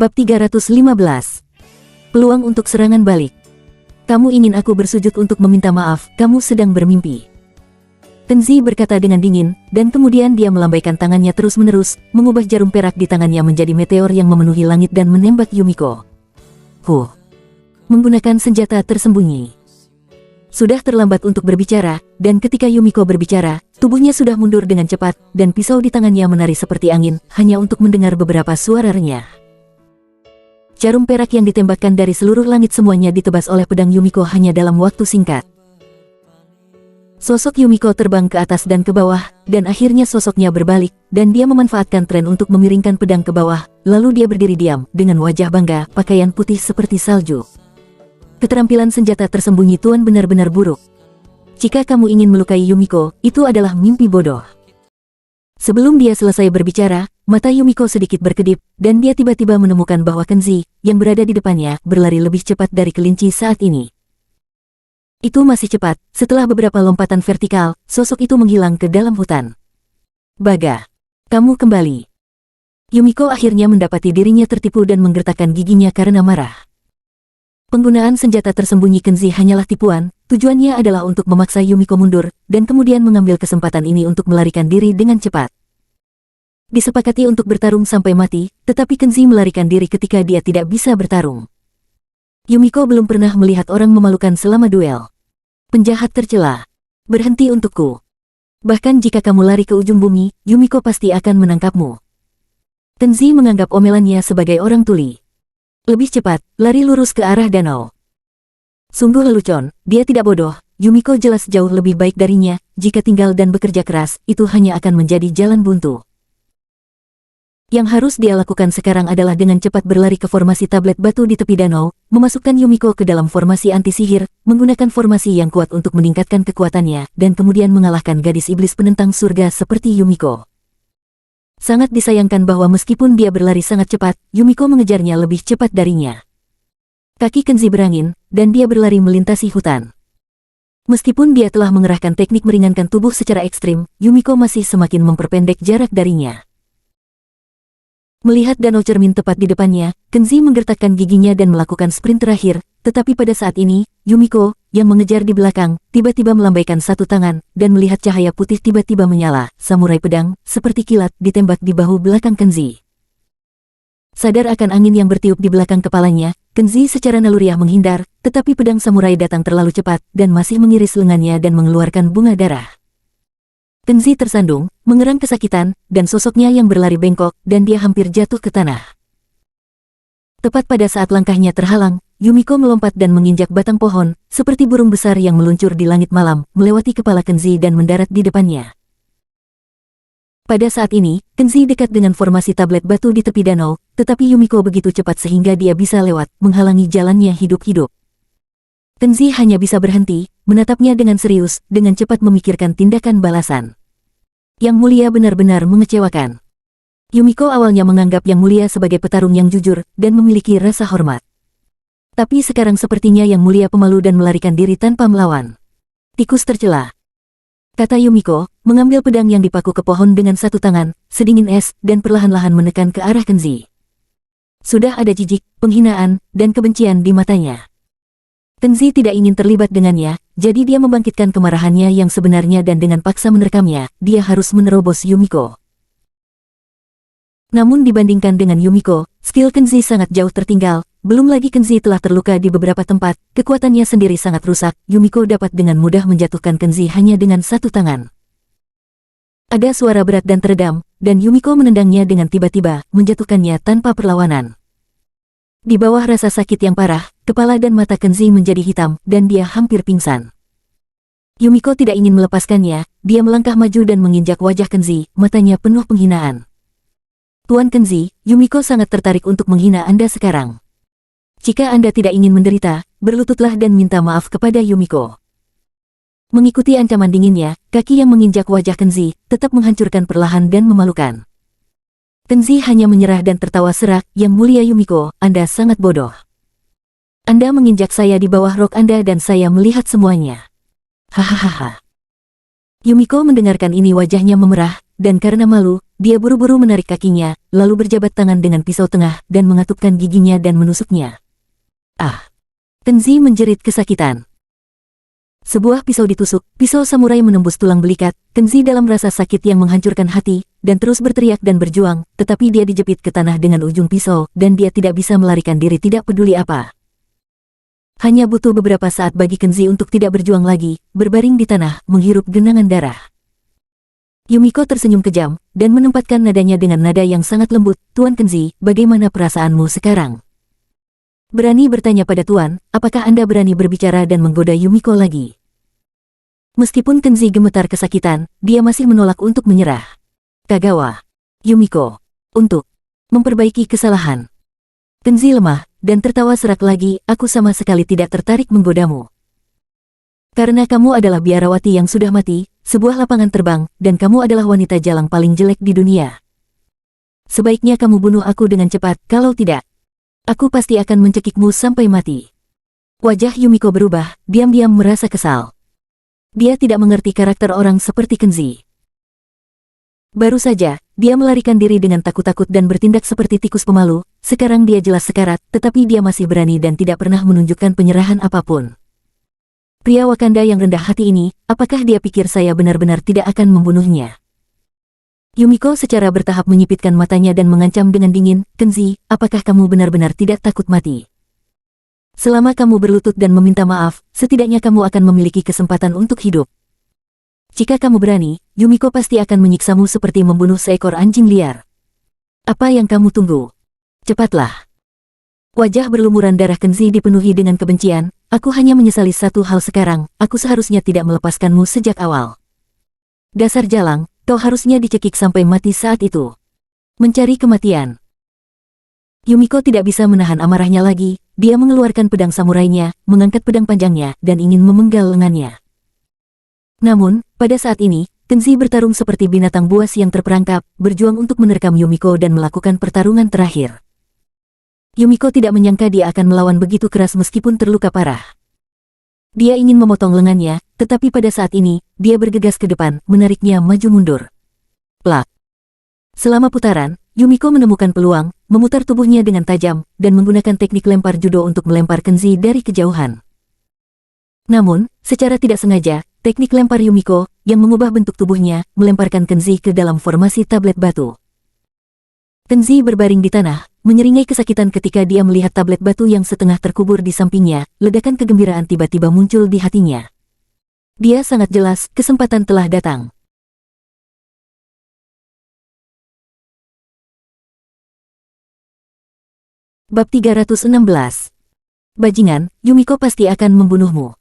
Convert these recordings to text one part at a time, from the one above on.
Bab 315. Peluang untuk serangan balik. Kamu ingin aku bersujud untuk meminta maaf, kamu sedang bermimpi. Kenzi berkata dengan dingin, dan kemudian dia melambaikan tangannya terus-menerus, mengubah jarum perak di tangannya menjadi meteor yang memenuhi langit dan menembak Yumiko. Menggunakan senjata tersembunyi. Sudah terlambat untuk berbicara, dan ketika Yumiko berbicara, tubuhnya sudah mundur dengan cepat, dan pisau di tangannya menari seperti angin, hanya untuk mendengar beberapa suara renyah. Jarum perak yang ditembakkan dari seluruh langit semuanya ditebas oleh pedang Yumiko hanya dalam waktu singkat. Sosok Yumiko terbang ke atas dan ke bawah, dan akhirnya sosoknya berbalik, dan dia memanfaatkan tren untuk memiringkan pedang ke bawah, lalu dia berdiri diam, dengan wajah bangga, pakaian putih seperti salju. Keterampilan senjata tersembunyi Tuan benar-benar buruk. Jika kamu ingin melukai Yumiko, itu adalah mimpi bodoh. Sebelum dia selesai berbicara, mata Yumiko sedikit berkedip, dan dia tiba-tiba menemukan bahwa Kenzi, yang berada di depannya, berlari lebih cepat dari kelinci saat ini. Itu masih cepat, setelah beberapa lompatan vertikal, sosok itu menghilang ke dalam hutan. Baga, kamu kembali. Yumiko akhirnya mendapati dirinya tertipu dan menggertakkan giginya karena marah. Penggunaan senjata tersembunyi Kenzi hanyalah tipuan, tujuannya adalah untuk memaksa Yumiko mundur, dan kemudian mengambil kesempatan ini untuk melarikan diri dengan cepat. Disepakati untuk bertarung sampai mati, tetapi Kenzi melarikan diri ketika dia tidak bisa bertarung. Yumiko belum pernah melihat orang memalukan selama duel. Penjahat tercela. Berhenti untukku. Bahkan jika kamu lari ke ujung bumi, Yumiko pasti akan menangkapmu. Kenzi menganggap omelannya sebagai orang tuli. Lebih cepat, lari lurus ke arah danau. Sungguh lelucon, dia tidak bodoh, Yumiko jelas jauh lebih baik darinya, jika tinggal dan bekerja keras, itu hanya akan menjadi jalan buntu. Yang harus dia lakukan sekarang adalah dengan cepat berlari ke formasi tablet batu di tepi danau, memasukkan Yumiko ke dalam formasi anti-sihir, menggunakan formasi yang kuat untuk meningkatkan kekuatannya, dan kemudian mengalahkan gadis iblis penentang surga seperti Yumiko. Sangat disayangkan bahwa meskipun dia berlari sangat cepat, Yumiko mengejarnya lebih cepat darinya. Kaki Kenzi berangin, dan dia berlari melintasi hutan. Meskipun dia telah mengerahkan teknik meringankan tubuh secara ekstrim, Yumiko masih semakin memperpendek jarak darinya. Melihat danau cermin tepat di depannya, Kenzi menggertakkan giginya dan melakukan sprint terakhir, tetapi pada saat ini, Yumiko, yang mengejar di belakang, tiba-tiba melambaikan satu tangan, dan melihat cahaya putih tiba-tiba menyala, samurai pedang, seperti kilat, ditembak di bahu belakang Kenzi. Sadar akan angin yang bertiup di belakang kepalanya, Kenzi secara naluriah menghindar, tetapi pedang samurai datang terlalu cepat, dan masih mengiris lengannya dan mengeluarkan bunga darah. Kenzi tersandung, mengerang kesakitan, dan sosoknya yang berlari bengkok, dan dia hampir jatuh ke tanah. Tepat pada saat langkahnya terhalang, Yumiko melompat dan menginjak batang pohon, seperti burung besar yang meluncur di langit malam, melewati kepala Kenzi dan mendarat di depannya. Pada saat ini, Kenzi dekat dengan formasi tablet batu di tepi danau, tetapi Yumiko begitu cepat sehingga dia bisa lewat, menghalangi jalannya hidup-hidup. Kenzi hanya bisa berhenti, menatapnya dengan serius, dengan cepat memikirkan tindakan balasan. Yang Mulia benar-benar mengecewakan. Yumiko awalnya menganggap Yang Mulia sebagai petarung yang jujur, dan memiliki rasa hormat. Tapi sekarang sepertinya Yang Mulia pemalu dan melarikan diri tanpa melawan. Tikus tercela, kata Yumiko, mengambil pedang yang dipaku ke pohon dengan satu tangan, sedingin es, dan perlahan-lahan menekan ke arah Kenzi. Sudah ada jijik, penghinaan, dan kebencian di matanya. Kenzi tidak ingin terlibat dengannya, jadi dia membangkitkan kemarahannya yang sebenarnya dan dengan paksa menerekamnya, dia harus menerobos Yumiko. Namun dibandingkan dengan Yumiko, skill Kenzi sangat jauh tertinggal, belum lagi Kenzi telah terluka di beberapa tempat, kekuatannya sendiri sangat rusak, Yumiko dapat dengan mudah menjatuhkan Kenzi hanya dengan satu tangan. Ada suara berat dan teredam, dan Yumiko menendangnya dengan tiba-tiba, menjatuhkannya tanpa perlawanan. Di bawah rasa sakit yang parah, kepala dan mata Kenzi menjadi hitam, dan dia hampir pingsan. Yumiko tidak ingin melepaskannya, dia melangkah maju dan menginjak wajah Kenzi, matanya penuh penghinaan. Tuan Kenzi, Yumiko sangat tertarik untuk menghina Anda sekarang. Jika Anda tidak ingin menderita, berlututlah dan minta maaf kepada Yumiko. Mengikuti ancaman dinginnya, kaki yang menginjak wajah Kenzi, tetap menghancurkan perlahan dan memalukan. Kenzi hanya menyerah dan tertawa serak, Yang Mulia Yumiko, Anda sangat bodoh. Anda menginjak saya di bawah rok Anda dan saya melihat semuanya. Hahaha. Yumiko mendengarkan ini wajahnya memerah, dan karena malu, dia buru-buru menarik kakinya, lalu berjabat tangan dengan pisau tengah dan mengatupkan giginya dan menusuknya. Ah! Kenzi menjerit kesakitan. Sebuah pisau ditusuk, pisau samurai menembus tulang belikat, Kenzi dalam rasa sakit yang menghancurkan hati, dan terus berteriak dan berjuang, tetapi dia dijepit ke tanah dengan ujung pisau, dan dia tidak bisa melarikan diri tidak peduli apa. Hanya butuh beberapa saat bagi Kenzi untuk tidak berjuang lagi, berbaring di tanah, menghirup genangan darah. Yumiko tersenyum kejam, dan menempatkan nadanya dengan nada yang sangat lembut, Tuan Kenzi, bagaimana perasaanmu sekarang? Berani bertanya pada Tuan, apakah Anda berani berbicara dan menggoda Yumiko lagi? Meskipun Kenzi gemetar kesakitan, dia masih menolak untuk menyerah. Kagawa. Yumiko. Untuk memperbaiki kesalahan. Kenzi lemah, dan tertawa serak lagi, aku sama sekali tidak tertarik menggodamu. Karena kamu adalah biarawati yang sudah mati, sebuah lapangan terbang, dan kamu adalah wanita jalang paling jelek di dunia. Sebaiknya kamu bunuh aku dengan cepat, kalau tidak, aku pasti akan mencekikmu sampai mati. Wajah Yumiko berubah, diam-diam merasa kesal. Dia tidak mengerti karakter orang seperti Kenzi. Baru saja, dia melarikan diri dengan takut-takut dan bertindak seperti tikus pemalu, sekarang dia jelas sekarat, tetapi dia masih berani dan tidak pernah menunjukkan penyerahan apapun. Pria Wakanda yang rendah hati ini, apakah dia pikir saya benar-benar tidak akan membunuhnya? Yumiko secara bertahap menyipitkan matanya dan mengancam dengan dingin, Kenzi, apakah kamu benar-benar tidak takut mati? Selama kamu berlutut dan meminta maaf, setidaknya kamu akan memiliki kesempatan untuk hidup. Jika kamu berani, Yumiko pasti akan menyiksamu seperti membunuh seekor anjing liar. Apa yang kamu tunggu? Cepatlah. Wajah berlumuran darah Kenzi dipenuhi dengan kebencian, aku hanya menyesali satu hal sekarang, aku seharusnya tidak melepaskanmu sejak awal. Dasar jalang, kau harusnya dicekik sampai mati saat itu. Mencari kematian. Yumiko tidak bisa menahan amarahnya lagi, dia mengeluarkan pedang samurainya, mengangkat pedang panjangnya, dan ingin memenggal lengannya. Namun, pada saat ini, Kenzi bertarung seperti binatang buas yang terperangkap, berjuang untuk menerkam Yumiko dan melakukan pertarungan terakhir. Yumiko tidak menyangka dia akan melawan begitu keras meskipun terluka parah. Dia ingin memotong lengannya, tetapi pada saat ini, dia bergegas ke depan, menariknya maju mundur. Plak. Selama putaran, Yumiko menemukan peluang, memutar tubuhnya dengan tajam, dan menggunakan teknik lempar judo untuk melempar Kenzi dari kejauhan. Namun, secara tidak sengaja, teknik lempar Yumiko, yang mengubah bentuk tubuhnya, melemparkan Kenzi ke dalam formasi tablet batu. Kenzi berbaring di tanah, menyeringai kesakitan ketika dia melihat tablet batu yang setengah terkubur di sampingnya, ledakan kegembiraan tiba-tiba muncul di hatinya. Dia sangat jelas, kesempatan telah datang. Bab 316. Bajingan, Yumiko pasti akan membunuhmu.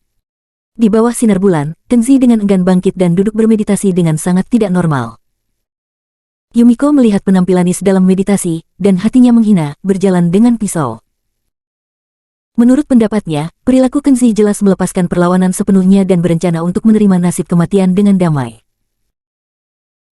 Di bawah sinar bulan, Kenzi dengan enggan bangkit dan duduk bermeditasi dengan sangat tidak normal. Yumiko melihat penampilanis dalam meditasi, dan hatinya menghina, berjalan dengan pisau. Menurut pendapatnya, perilaku Kenzi jelas melepaskan perlawanan sepenuhnya dan berencana untuk menerima nasib kematian dengan damai.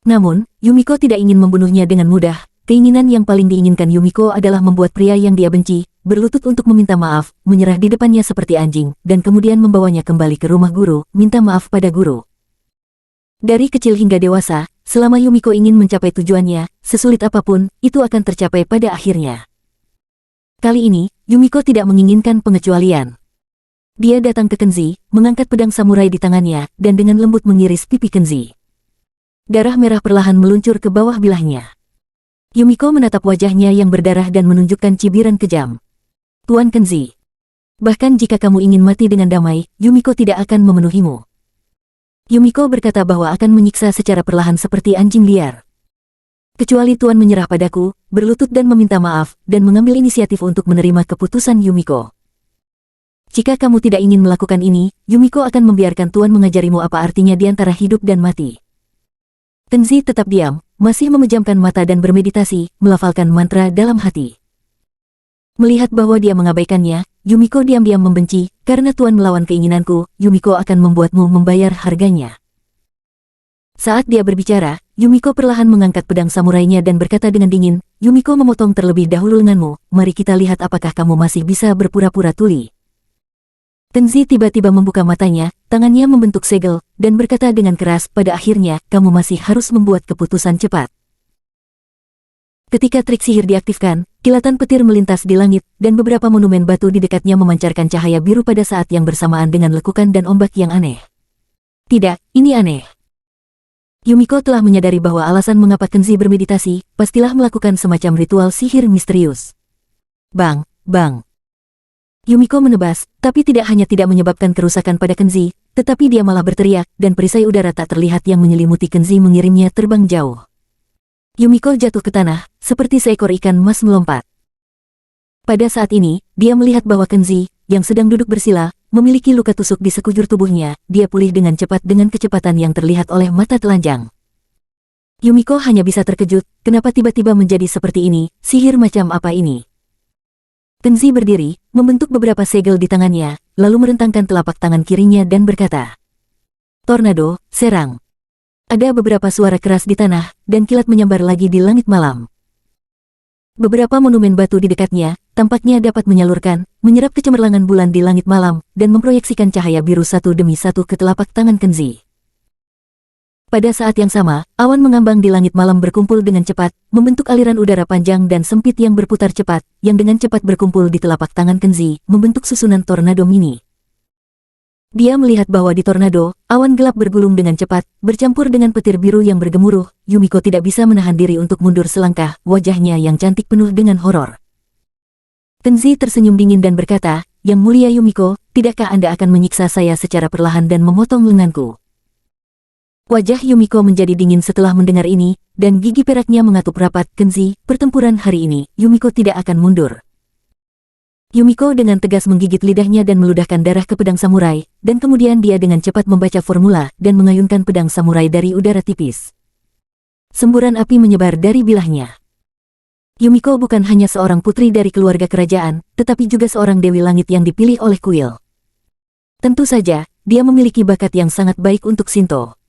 Namun, Yumiko tidak ingin membunuhnya dengan mudah. Keinginan yang paling diinginkan Yumiko adalah membuat pria yang dia benci, berlutut untuk meminta maaf, menyerah di depannya seperti anjing, dan kemudian membawanya kembali ke rumah guru, minta maaf pada guru. Dari kecil hingga dewasa, selama Yumiko ingin mencapai tujuannya, sesulit apapun, itu akan tercapai pada akhirnya. Kali ini, Yumiko tidak menginginkan pengecualian. Dia datang ke Kenzi, mengangkat pedang samurai di tangannya, dan dengan lembut mengiris pipi Kenzi. Darah merah perlahan meluncur ke bawah bilahnya. Yumiko menatap wajahnya yang berdarah dan menunjukkan cibiran kejam. Tuan Kenzi. Bahkan jika kamu ingin mati dengan damai, Yumiko tidak akan memenuhimu. Yumiko berkata bahwa akan menyiksa secara perlahan seperti anjing liar. Kecuali Tuan menyerah padaku, berlutut dan meminta maaf, dan mengambil inisiatif untuk menerima keputusan Yumiko. Jika kamu tidak ingin melakukan ini, Yumiko akan membiarkan Tuan mengajarimu apa artinya di antara hidup dan mati. Kenzi tetap diam, masih memejamkan mata dan bermeditasi, melafalkan mantra dalam hati. Melihat bahwa dia mengabaikannya, Yumiko diam-diam membenci, karena Tuan melawan keinginanku, Yumiko akan membuatmu membayar harganya. Saat dia berbicara, Yumiko perlahan mengangkat pedang samurainya dan berkata dengan dingin, Yumiko memotong terlebih dahulu lenganmu, mari kita lihat apakah kamu masih bisa berpura-pura tuli. Kenzi tiba-tiba membuka matanya, tangannya membentuk segel, dan berkata dengan keras, pada akhirnya, kamu masih harus membuat keputusan cepat. Ketika trik sihir diaktifkan, kilatan petir melintas di langit, dan beberapa monumen batu di dekatnya memancarkan cahaya biru pada saat yang bersamaan dengan lekukan dan ombak yang aneh. Tidak, ini aneh. Yumiko telah menyadari bahwa alasan mengapa Kenzi bermeditasi, pastilah melakukan semacam ritual sihir misterius. Bang, bang. Yumiko menebas, tapi tidak hanya tidak menyebabkan kerusakan pada Kenzi, tetapi dia malah berteriak, dan perisai udara tak terlihat yang menyelimuti Kenzi mengirimnya terbang jauh. Yumiko jatuh ke tanah, seperti seekor ikan emas melompat. Pada saat ini, dia melihat bahwa Kenzi, yang sedang duduk bersila, memiliki luka tusuk di sekujur tubuhnya. Dia pulih dengan cepat dengan kecepatan yang terlihat oleh mata telanjang. Yumiko hanya bisa terkejut, kenapa tiba-tiba menjadi seperti ini, sihir macam apa ini? Kenzi berdiri, membentuk beberapa segel di tangannya, lalu merentangkan telapak tangan kirinya dan berkata, "Tornado, serang." Ada beberapa suara keras di tanah, dan kilat menyambar lagi di langit malam. Beberapa monumen batu di dekatnya, tampaknya dapat menyerap kecemerlangan bulan di langit malam, dan memproyeksikan cahaya biru satu demi satu ke telapak tangan Kenzi. Pada saat yang sama, awan mengambang di langit malam berkumpul dengan cepat, membentuk aliran udara panjang dan sempit yang berputar cepat, yang dengan cepat berkumpul di telapak tangan Kenzi, membentuk susunan tornado mini. Dia melihat bahwa di tornado, awan gelap bergulung dengan cepat, bercampur dengan petir biru yang bergemuruh. Yumiko tidak bisa menahan diri untuk mundur selangkah, wajahnya yang cantik penuh dengan horor. Kenzi tersenyum dingin dan berkata, "Yang mulia Yumiko, tidakkah Anda akan menyiksa saya secara perlahan dan memotong lenganku?" Wajah Yumiko menjadi dingin setelah mendengar ini, dan gigi peraknya mengatup rapat. "Kenzi, pertempuran hari ini, Yumiko tidak akan mundur." Yumiko dengan tegas menggigit lidahnya dan meludahkan darah ke pedang samurai, dan kemudian dia dengan cepat membaca formula dan mengayunkan pedang samurai dari udara tipis. Semburan api menyebar dari bilahnya. Yumiko bukan hanya seorang putri dari keluarga kerajaan, tetapi juga seorang dewi langit yang dipilih oleh kuil. Tentu saja, dia memiliki bakat yang sangat baik untuk Shinto.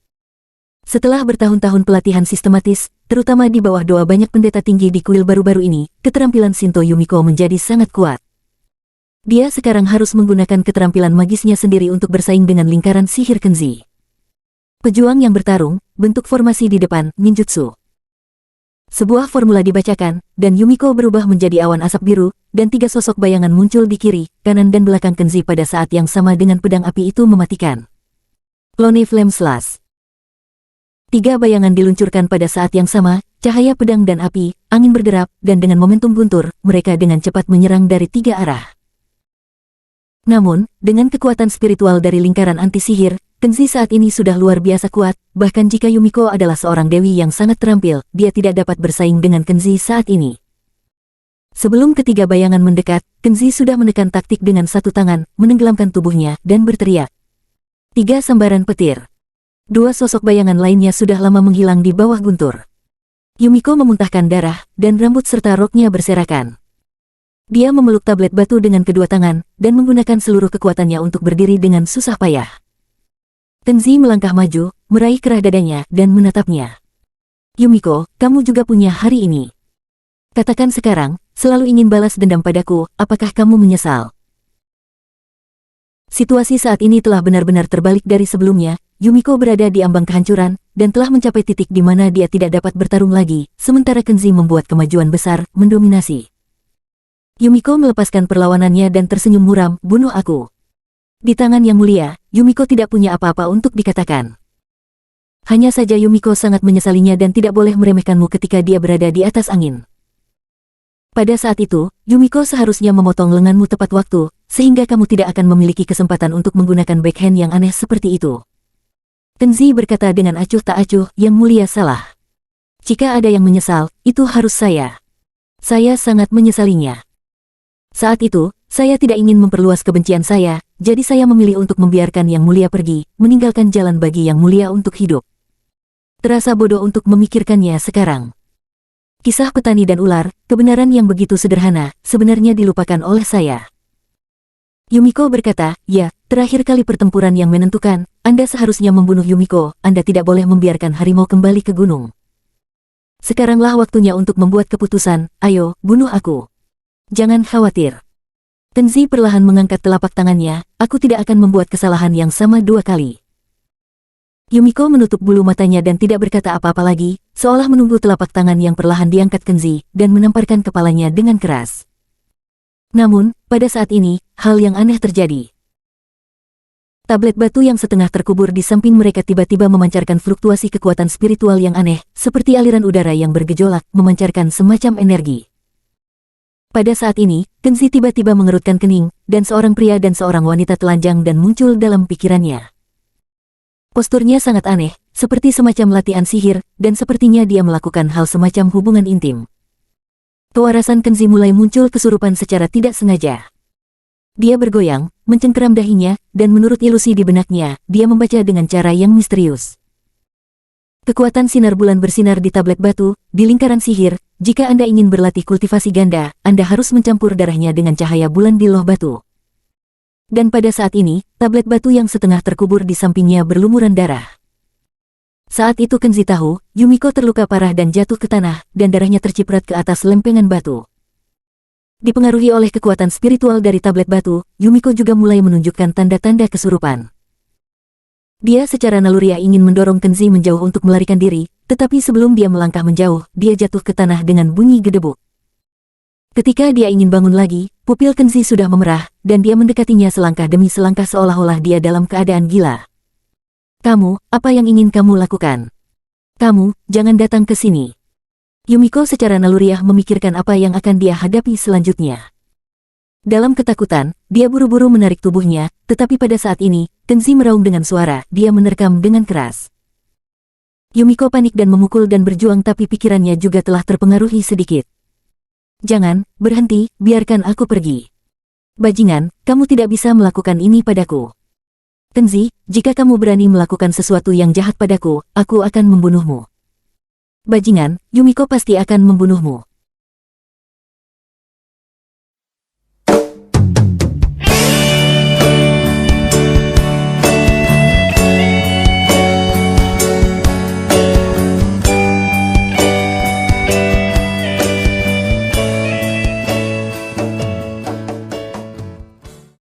Setelah bertahun-tahun pelatihan sistematis, terutama di bawah doa banyak pendeta tinggi di kuil baru-baru ini, keterampilan Shinto Yumiko menjadi sangat kuat. Dia sekarang harus menggunakan keterampilan magisnya sendiri untuk bersaing dengan lingkaran sihir Kenzi. Pejuang yang bertarung, bentuk formasi di depan, ninjutsu. Sebuah formula dibacakan, dan Yumiko berubah menjadi awan asap biru, dan 3 sosok bayangan muncul di kiri, kanan dan belakang Kenzi pada saat yang sama dengan pedang api itu mematikan. Clone Flame Slash. 3 bayangan diluncurkan pada saat yang sama, cahaya pedang dan api, angin berderap, dan dengan momentum guntur, mereka dengan cepat menyerang dari 3 arah. Namun, dengan kekuatan spiritual dari lingkaran anti-sihir, Kenzi saat ini sudah luar biasa kuat, bahkan jika Yumiko adalah seorang dewi yang sangat terampil, dia tidak dapat bersaing dengan Kenzi saat ini. Sebelum ketiga bayangan mendekat, Kenzi sudah menekan taktik dengan satu tangan, menenggelamkan tubuhnya, dan berteriak. 3 sambaran petir. 2 sosok bayangan lainnya sudah lama menghilang di bawah guntur. Yumiko memuntahkan darah, dan rambut serta roknya berserakan. Dia memeluk tablet batu dengan kedua tangan, dan menggunakan seluruh kekuatannya untuk berdiri dengan susah payah. Kenzi melangkah maju, meraih kerah dadanya, dan menatapnya. "Yumiko, kamu juga punya hari ini. Katakan sekarang, selalu ingin balas dendam padaku, apakah kamu menyesal?" Situasi saat ini telah benar-benar terbalik dari sebelumnya. Yumiko berada di ambang kehancuran, dan telah mencapai titik di mana dia tidak dapat bertarung lagi, sementara Kenzi membuat kemajuan besar, mendominasi. Yumiko melepaskan perlawanannya dan tersenyum muram, "Bunuh aku." Di tangan yang mulia, Yumiko tidak punya apa-apa untuk dikatakan. Hanya saja Yumiko sangat menyesalinya dan tidak boleh meremehkanmu ketika dia berada di atas angin. Pada saat itu, Yumiko seharusnya memotong lenganmu tepat waktu, sehingga kamu tidak akan memiliki kesempatan untuk menggunakan backhand yang aneh seperti itu. Kenzi berkata dengan acuh tak acuh, "Yang mulia salah. Jika ada yang menyesal, itu harus saya. Saya sangat menyesalinya. Saat itu, saya tidak ingin memperluas kebencian saya, jadi saya memilih untuk membiarkan yang mulia pergi, meninggalkan jalan bagi yang mulia untuk hidup. Terasa bodoh untuk memikirkannya sekarang." Kisah petani dan ular, kebenaran yang begitu sederhana, sebenarnya dilupakan oleh saya. Yumiko berkata, "Ya, terakhir kali pertempuran yang menentukan, Anda seharusnya membunuh Yumiko, Anda tidak boleh membiarkan harimau kembali ke gunung. Sekaranglah waktunya untuk membuat keputusan, ayo, bunuh aku. Jangan khawatir." Kenzi perlahan mengangkat telapak tangannya, aku tidak akan membuat kesalahan yang sama 2 kali. Yumiko menutup bulu matanya dan tidak berkata apa-apa lagi, seolah menunggu telapak tangan yang perlahan diangkat Kenzi, dan menamparkan kepalanya dengan keras. Namun, pada saat ini, hal yang aneh terjadi. Tablet batu yang setengah terkubur di samping mereka tiba-tiba memancarkan fluktuasi kekuatan spiritual yang aneh, seperti aliran udara yang bergejolak, memancarkan semacam energi. Pada saat ini, Kenzi tiba-tiba mengerutkan kening, dan seorang pria dan seorang wanita telanjang dan muncul dalam pikirannya. Posturnya sangat aneh, seperti semacam latihan sihir, dan sepertinya dia melakukan hal semacam hubungan intim. Kewarasan Kenzi mulai muncul kesurupan secara tidak sengaja. Dia bergoyang, mencengkeram dahinya, dan menurut ilusi di benaknya, dia membaca dengan cara yang misterius. Kekuatan sinar bulan bersinar di tablet batu, di lingkaran sihir. Jika Anda ingin berlatih kultivasi ganda, Anda harus mencampur darahnya dengan cahaya bulan di loh batu. Dan pada saat ini, tablet batu yang setengah terkubur di sampingnya berlumuran darah. Saat itu Kenzi tahu, Yumiko terluka parah dan jatuh ke tanah, dan darahnya terciprat ke atas lempengan batu. Dipengaruhi oleh kekuatan spiritual dari tablet batu, Yumiko juga mulai menunjukkan tanda-tanda kesurupan. Dia secara naluriah ingin mendorong Kenzi menjauh untuk melarikan diri, tetapi sebelum dia melangkah menjauh, dia jatuh ke tanah dengan bunyi gedebuk. Ketika dia ingin bangun lagi, pupil Kenzi sudah memerah, dan dia mendekatinya selangkah demi selangkah seolah-olah dia dalam keadaan gila. Kamu, apa yang ingin kamu lakukan? Kamu, jangan datang ke sini. Yumiko secara naluriah memikirkan apa yang akan dia hadapi selanjutnya. Dalam ketakutan, dia buru-buru menarik tubuhnya, tetapi pada saat ini, Kenzi meraung dengan suara, dia menerkam dengan keras. Yumiko panik dan memukul dan berjuang tapi pikirannya juga telah terpengaruhi sedikit. Jangan, berhenti, biarkan aku pergi. Bajingan, kamu tidak bisa melakukan ini padaku. Kenzi, jika kamu berani melakukan sesuatu yang jahat padaku, aku akan membunuhmu. Bajingan, Yumiko pasti akan membunuhmu.